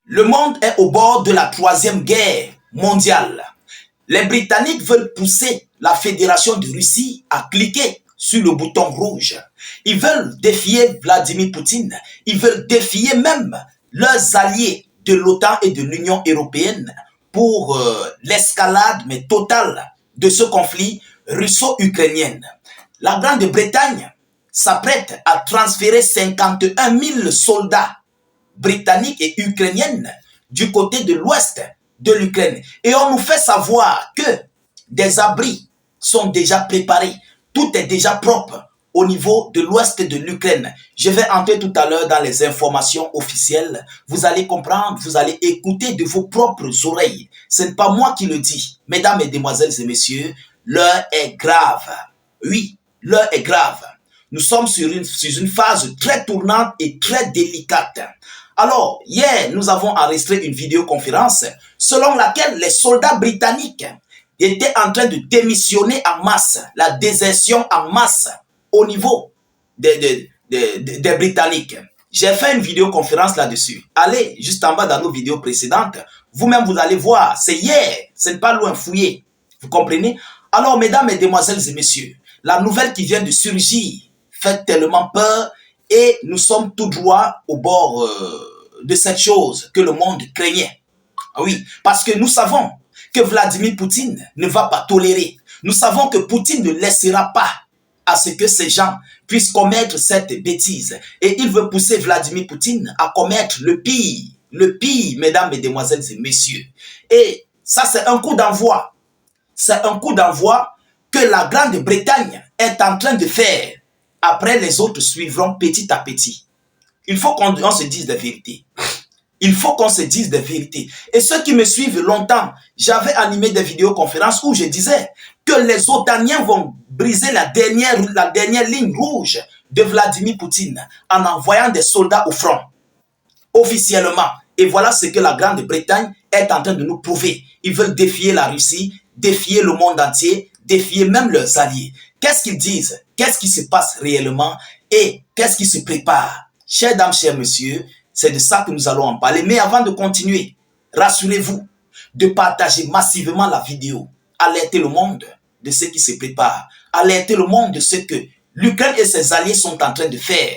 Le monde est au bord de la troisième guerre mondiale. Les Britanniques veulent pousser la Fédération de Russie à cliquer sur le bouton rouge. Ils veulent défier Vladimir Poutine. Ils veulent défier même leurs alliés de l'OTAN et de l'Union européenne pour l'escalade mais totale de ce conflit russo-ukrainien. La Grande-Bretagne s'apprête à transférer 51 000 soldats britanniques et ukrainiennes du côté de l'ouest de l'Ukraine. Et on nous fait savoir que des abris sont déjà préparés. Tout est déjà propre au niveau de l'ouest de l'Ukraine. Je vais entrer tout à l'heure dans les informations officielles. Vous allez comprendre, vous allez écouter de vos propres oreilles. Ce n'est pas moi qui le dis. Mesdames, Mesdemoiselles et Messieurs, l'heure est grave. Oui, l'heure est grave. Nous sommes sur une phase très tournante et très délicate. Alors, hier, nous avons enregistré une vidéoconférence selon laquelle les soldats britanniques étaient en train de démissionner en masse, la désertion en masse au niveau des Britanniques. J'ai fait une vidéoconférence là-dessus. Allez, juste en bas dans nos vidéos précédentes, vous-même vous allez voir, c'est hier, ce n'est pas loin fouillé. Vous comprenez? Alors, mesdames, mesdemoiselles et messieurs, la nouvelle qui vient de surgir fait tellement peur et nous sommes tout droit au bord de cette chose que le monde craignait. Oui, parce que nous savons que Vladimir Poutine ne va pas tolérer. Nous savons que Poutine ne laissera pas à ce que ces gens puissent commettre cette bêtise. Et il veut pousser Vladimir Poutine à commettre le pire, mesdames, mesdemoiselles et messieurs. Et ça, c'est un coup d'envoi. C'est un coup d'envoi que la Grande-Bretagne est en train de faire. Après, les autres suivront petit à petit. Il faut qu'on se dise des vérités. Il faut qu'on se dise des vérités. Et ceux qui me suivent longtemps, j'avais animé des vidéoconférences où je disais que les Otaniens vont briser la dernière ligne rouge de Vladimir Poutine en envoyant des soldats au front, officiellement. Et voilà ce que la Grande-Bretagne est en train de nous prouver. Ils veulent défier la Russie, défier le monde entier, défier même leurs alliés. Qu'est-ce qu'ils disent? Qu'est-ce qui se passe réellement? Et qu'est-ce qui se prépare? Chères dames, chers messieurs, c'est de ça que nous allons en parler. Mais avant de continuer, rassurez-vous de partager massivement la vidéo. Alertez le monde de ce qui se prépare. Alertez le monde de ce que l'Ukraine et ses alliés sont en train de faire.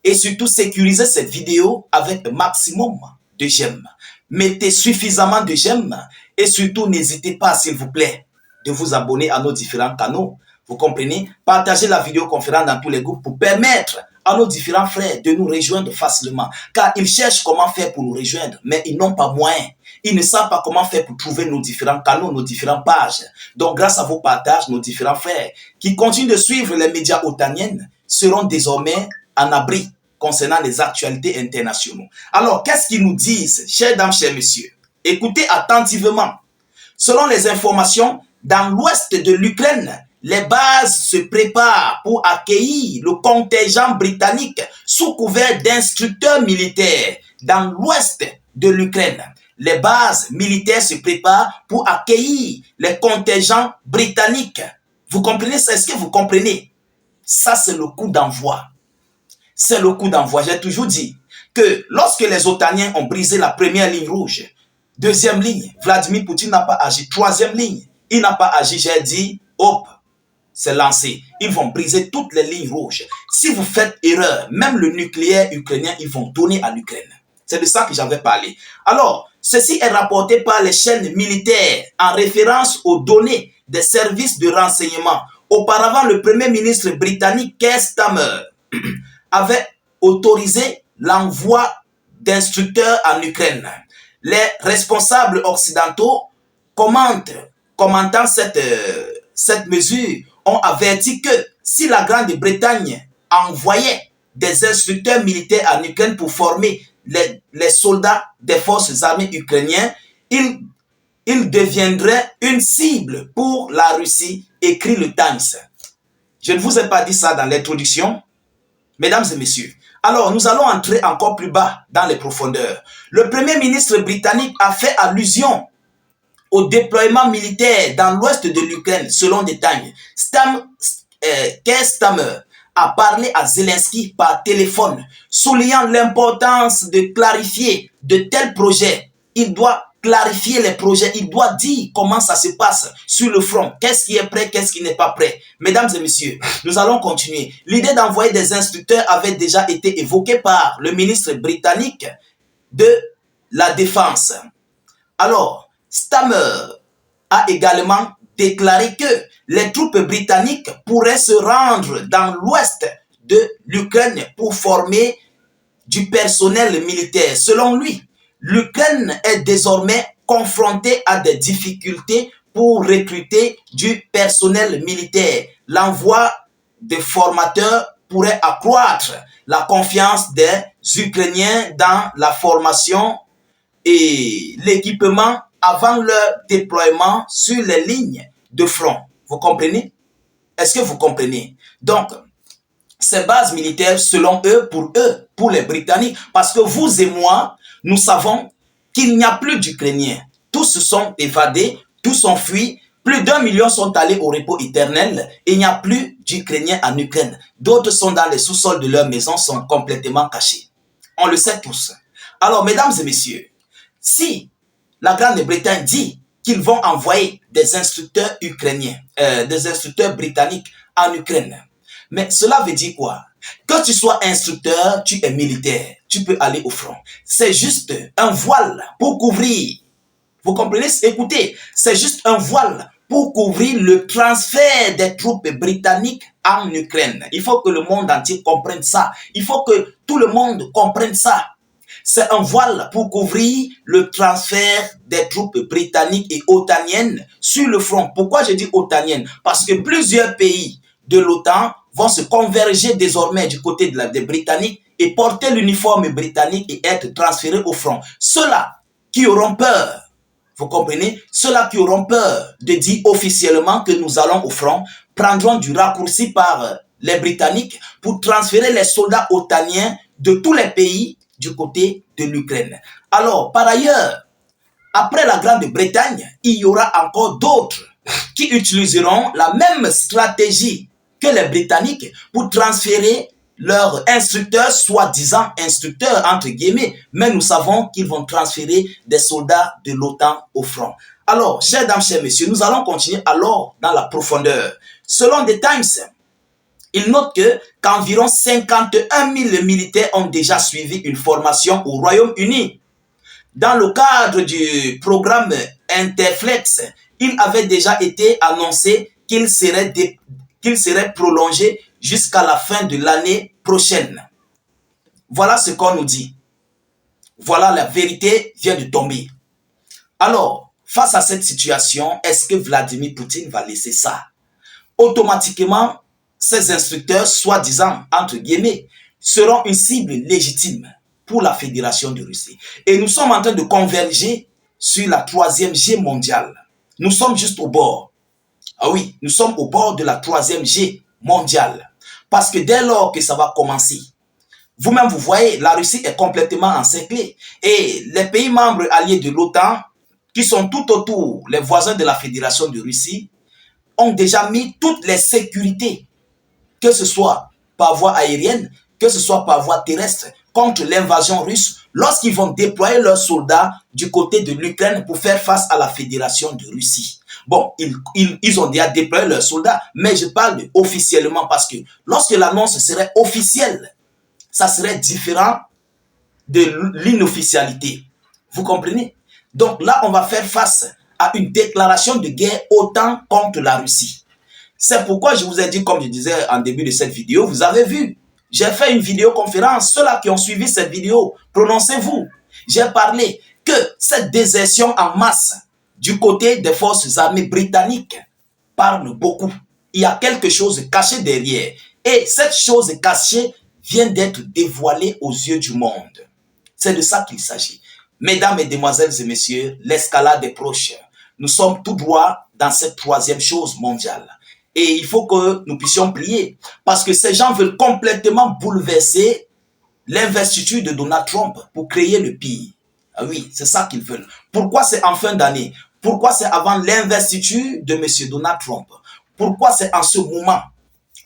Et surtout, sécurisez cette vidéo avec un maximum de j'aime. Mettez suffisamment de j'aime et surtout, n'hésitez pas, s'il vous plaît, de vous abonner à nos différents canaux. Vous comprenez? Partagez la vidéoconférence dans tous les groupes pour permettre à nos différents frères de nous rejoindre facilement. Car ils cherchent comment faire pour nous rejoindre, mais ils n'ont pas moyen. Ils ne savent pas comment faire pour trouver nos différents canaux, nos différentes pages. Donc, grâce à vos partages, nos différents frères qui continuent de suivre les médias otaniens seront désormais en abri concernant les actualités internationales. Alors, qu'est-ce qu'ils nous disent, chères dames, chers messieurs? Écoutez attentivement. Selon les informations, dans l'ouest de l'Ukraine, les bases se préparent pour accueillir le contingent britannique sous couvert d'instructeurs militaires dans l'ouest de l'Ukraine. Les bases militaires se préparent pour accueillir les contingents britanniques. Vous comprenez ça? Est-ce que vous comprenez? Ça, c'est le coup d'envoi. C'est le coup d'envoi. J'ai toujours dit que lorsque les Otaniens ont brisé la première ligne rouge, deuxième ligne, Vladimir Poutine n'a pas agi. Troisième ligne, il n'a pas agi. J'ai dit, hop, c'est lancé. Ils vont briser toutes les lignes rouges. Si vous faites erreur, même le nucléaire ukrainien, ils vont donner à l'Ukraine. C'est de ça que j'avais parlé. Alors, ceci est rapporté par les chaînes militaires en référence aux données des services de renseignement. Auparavant, le premier ministre britannique Keir Starmer avait autorisé l'envoi d'instructeurs en Ukraine. Les responsables occidentaux commentant cette mesure ont averti que si la Grande-Bretagne envoyait des instructeurs militaires en Ukraine pour former les soldats des forces armées ukrainiennes, ils deviendraient une cible pour la Russie, écrit le Times. Je ne vous ai pas dit ça dans l'introduction, mesdames et messieurs. Alors, nous allons entrer encore plus bas dans les profondeurs. Le premier ministre britannique a fait allusion au déploiement militaire dans l'ouest de l'Ukraine, selon des Times. Keir Starmer a parlé à Zelensky par téléphone, soulignant l'importance de clarifier de tels projets. Il doit clarifier les projets, il doit dire comment ça se passe sur le front, qu'est-ce qui est prêt, qu'est-ce qui n'est pas prêt. Mesdames et messieurs, nous allons continuer. L'idée d'envoyer des instructeurs avait déjà été évoquée par le ministre britannique de la Défense. Alors, Stammer a également déclaré que les troupes britanniques pourraient se rendre dans l'ouest de l'Ukraine pour former du personnel militaire. Selon lui, l'Ukraine est désormais confrontée à des difficultés pour recruter du personnel militaire. L'envoi de formateurs pourrait accroître la confiance des Ukrainiens dans la formation et l'équipement avant leur déploiement sur les lignes de front. Vous comprenez? Est-ce que vous comprenez? Donc, ces bases militaires, selon eux, pour les Britanniques, parce que vous et moi, nous savons qu'il n'y a plus d'Ukrainiens. Tous se sont évadés, tous ont fui, plus d'1 million sont allés au repos éternel et il n'y a plus d'Ukrainiens en Ukraine. D'autres sont dans les sous-sols de leur maison, sont complètement cachés. On le sait tous. Alors, mesdames et messieurs, si la Grande-Bretagne dit qu'ils vont envoyer des instructeurs ukrainiens, des instructeurs britanniques en Ukraine, mais cela veut dire quoi? Que tu sois instructeur, tu es militaire, tu peux aller au front. C'est juste un voile pour couvrir. Vous comprenez? Écoutez, c'est juste un voile pour couvrir le transfert des troupes britanniques en Ukraine. Il faut que le monde entier comprenne ça. Il faut que tout le monde comprenne ça. C'est un voile pour couvrir le transfert des troupes britanniques et otaniennes sur le front. Pourquoi je dis otaniennes? Parce que plusieurs pays de l'OTAN vont se converger désormais du côté des Britanniques et porter l'uniforme britannique et être transférés au front. Ceux-là qui auront peur, vous comprenez, ceux-là qui auront peur de dire officiellement que nous allons au front, prendront du raccourci par les Britanniques pour transférer les soldats otaniens de tous les pays du côté de l'Ukraine. Alors, par ailleurs, après la Grande-Bretagne, il y aura encore d'autres qui utiliseront la même stratégie que les Britanniques pour transférer leurs instructeurs, soi-disant instructeurs, entre guillemets, mais nous savons qu'ils vont transférer des soldats de l'OTAN au front. Alors, chers dames, chers messieurs, nous allons continuer alors dans la profondeur. Selon The Times, il note qu'environ 51 000 militaires ont déjà suivi une formation au Royaume-Uni. Dans le cadre du programme Interflex, il avait déjà été annoncé qu'il serait prolongé jusqu'à la fin de l'année prochaine. Voilà ce qu'on nous dit. Voilà, la vérité vient de tomber. Alors, face à cette situation, est-ce que Vladimir Poutine va laisser ça? Automatiquement, ces instructeurs, soi-disant, entre guillemets, seront une cible légitime pour la Fédération de Russie. Et nous sommes en train de converger sur la 3e guerre mondiale. Nous sommes juste au bord. Ah oui, nous sommes au bord de la 3e guerre mondiale. Parce que dès lors que ça va commencer, vous-même vous voyez, la Russie est complètement encerclée. Et les pays membres alliés de l'OTAN, qui sont tout autour, les voisins de la Fédération de Russie, ont déjà mis toutes les sécurités, que ce soit par voie aérienne, que ce soit par voie terrestre, contre l'invasion russe, lorsqu'ils vont déployer leurs soldats du côté de l'Ukraine pour faire face à la Fédération de Russie. Bon, ils ont déjà déployé leurs soldats, mais je parle officiellement parce que lorsque l'annonce serait officielle, ça serait différent de l'inofficialité. Vous comprenez? Donc là, on va faire face à une déclaration de guerre OTAN contre la Russie. C'est pourquoi je vous ai dit, comme je disais en début de cette vidéo, vous avez vu, j'ai fait une vidéoconférence. Ceux-là qui ont suivi cette vidéo, prononcez-vous. J'ai parlé que cette désertion en masse du côté des forces armées britanniques parle beaucoup. Il y a quelque chose caché derrière. Et cette chose cachée vient d'être dévoilée aux yeux du monde. C'est de ça qu'il s'agit. Mesdames, mesdemoiselles et messieurs, l'escalade est proche. Nous sommes tout droit dans cette 3e chose mondiale. Et il faut que nous puissions prier. Parce que ces gens veulent complètement bouleverser l'investiture de Donald Trump pour créer le pire. Ah oui, c'est ça qu'ils veulent. Pourquoi c'est en fin d'année? Pourquoi c'est avant l'investiture de M. Donald Trump? Pourquoi c'est en ce moment?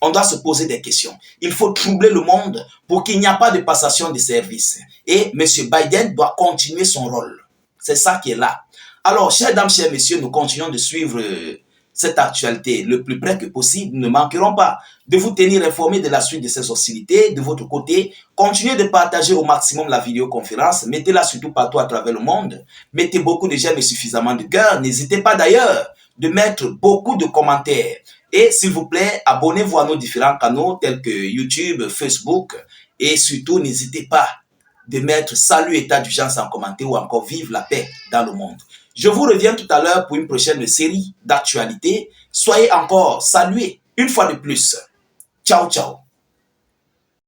on doit se poser des questions. Il faut troubler le monde pour qu'il n'y ait pas de passation de service. Et M. Biden doit continuer son rôle. C'est ça qui est là. Alors, chers dames, chers messieurs, nous continuons de suivre cette actualité le plus près que possible. Nous ne manquerons pas de vous tenir informés de la suite de ces hostilités. De votre côté, continuez de partager au maximum la vidéoconférence. Mettez-la surtout partout à travers le monde. Mettez beaucoup de j'aime et suffisamment de cœur. N'hésitez pas d'ailleurs de mettre beaucoup de commentaires. Et s'il vous plaît, abonnez-vous à nos différents canaux tels que YouTube, Facebook. Et surtout, n'hésitez pas de mettre salut état d'urgence en commentaire ou encore vive la paix dans le monde. Je vous reviens tout à l'heure pour une prochaine série d'actualités. Soyez encore salués une fois de plus. Ciao, ciao.